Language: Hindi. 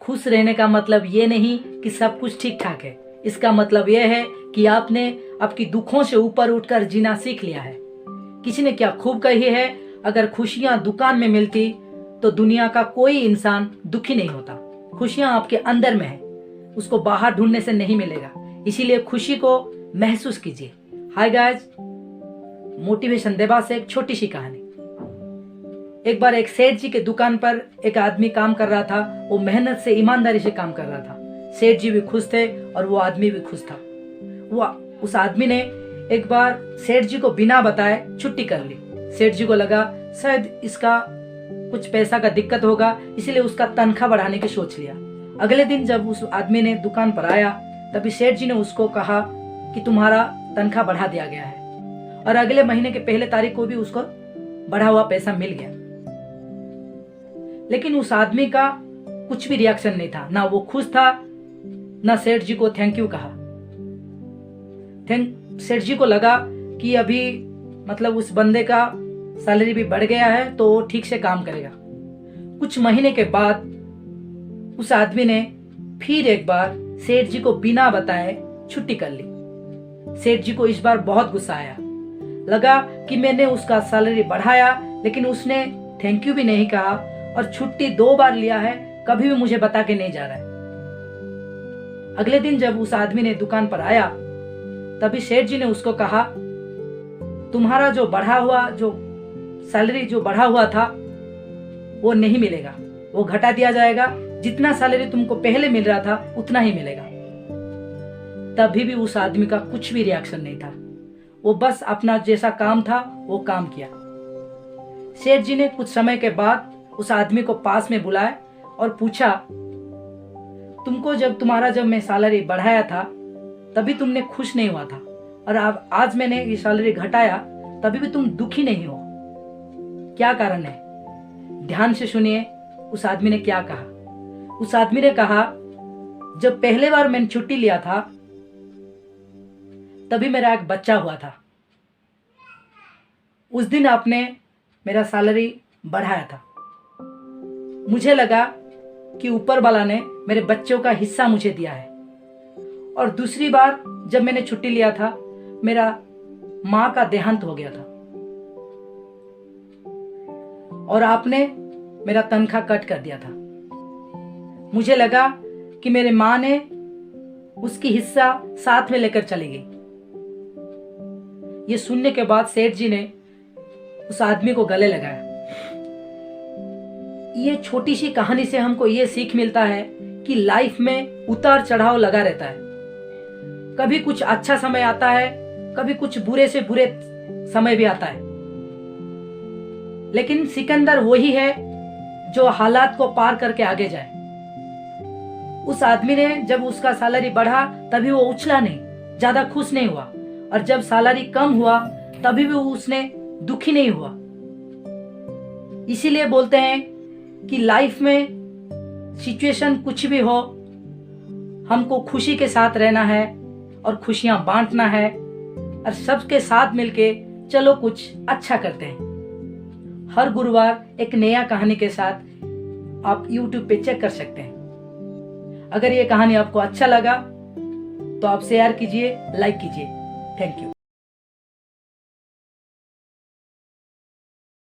खुश रहने का मतलब ये नहीं कि सब कुछ ठीक ठाक है। इसका मतलब यह है कि आपने आपकी दुखों से ऊपर उठकर जीना सीख लिया है। किसी ने क्या खूब कही है, अगर खुशियां दुकान में मिलती तो दुनिया का कोई इंसान दुखी नहीं होता। खुशियां आपके अंदर में है, उसको बाहर ढूंढने से नहीं मिलेगा। इसीलिए खुशी को महसूस कीजिए। हाय गाइस, मोटिवेशन देवा से एक छोटी सी कहानी। एक बार एक सेठ जी के दुकान पर एक आदमी काम कर रहा था। वो मेहनत से ईमानदारी से काम कर रहा था। सेठ जी भी खुश थे और वो आदमी भी खुश था। वो उस आदमी ने एक बार सेठ जी को बिना बताए छुट्टी कर ली। सेठ जी को लगा शायद इसका कुछ पैसा का दिक्कत होगा, इसलिए उसका तनख्वाह बढ़ाने की सोच लिया। अगले दिन जब उस आदमी ने दुकान पर आया, तभी सेठ जी ने उसको कहा कि तुम्हारा तनख्वाह बढ़ा दिया गया है, और अगले महीने के पहले तारीख को भी उसको बढ़ा हुआ पैसा मिल गया। लेकिन उस आदमी का कुछ भी रिएक्शन नहीं था, ना वो खुश था, ना सेठ जी को थैंक यू कहा। सेठ जी को लगा कि अभी मतलब उस बंदे का सैलरी भी बढ़ गया है तो वो ठीक से काम करेगा। कुछ महीने के बाद उस आदमी ने फिर एक बार सेठ जी को बिना बताए छुट्टी कर ली। सेठ जी को इस बार बहुत गुस्सा आया। लगा कि मैंने उसका सैलरी बढ़ाया, लेकिन उसने थैंक यू भी नहीं कहा और छुट्टी 2 बार लिया है, कभी भी मुझे बता के नहीं जा रहा है। अगले दिन जब उस आदमी ने दुकान पर आया, तभी सेठ जी ने उसको कहा, तुम्हारा जो सैलरी जो बढ़ा हुआ था वो नहीं मिलेगा, वो घटा दिया जाएगा। जितना सैलरी तुमको पहले मिल रहा था उतना ही मिलेगा। तभी भी उस आदमी का कुछ भी रिएक्शन नहीं था। वो बस अपना जैसा काम था वो काम किया। सेठ जी ने कुछ समय के बाद उस आदमी को पास में बुलाया और पूछा, तुमको जब मैं सैलरी बढ़ाया था तभी तुमने खुश नहीं हुआ था, और अब आज मैंने ये सैलरी घटाया तभी भी तुम दुखी नहीं हो, क्या कारण है? ध्यान से सुनिए उस आदमी ने क्या कहा। उस आदमी ने कहा, जब पहले बार मैंने छुट्टी लिया था तभी मेरा एक बच्चा हुआ था। उस दिन आपने मेरा सैलरी बढ़ाया था। मुझे लगा कि ऊपर वाला ने मेरे बच्चों का हिस्सा मुझे दिया है। और दूसरी बार जब मैंने छुट्टी लिया था, मेरा माँ का देहांत हो गया था और आपने मेरा तनख्वाह कट कर दिया था। मुझे लगा कि मेरे माँ ने उसकी हिस्सा साथ में लेकर चली गई। ये सुनने के बाद सेठ जी ने उस आदमी को गले लगाया। ये छोटी सी कहानी से हमको ये सीख मिलता है कि लाइफ में उतार चढ़ाव लगा रहता है। कभी कुछ अच्छा समय आता है, कभी कुछ बुरे से बुरे समय भी आता है, लेकिन सिकंदर वही है जो हालात को पार करके आगे जाए। उस आदमी ने जब उसका सैलरी बढ़ा तभी वो उछला नहीं, ज्यादा खुश नहीं हुआ, और जब सैलरी कम हुआ तभी भी उसने दुखी नहीं हुआ। इसीलिए बोलते हैं कि लाइफ में सिचुएशन कुछ भी हो, हमको खुशी के साथ रहना है और खुशियां बांटना है, और सबके साथ मिलके चलो कुछ अच्छा करते हैं। हर गुरुवार एक नया कहानी के साथ आप YouTube पे चेक कर सकते हैं। अगर ये कहानी आपको अच्छा लगा तो आप शेयर कीजिए, लाइक कीजिए। Thank you.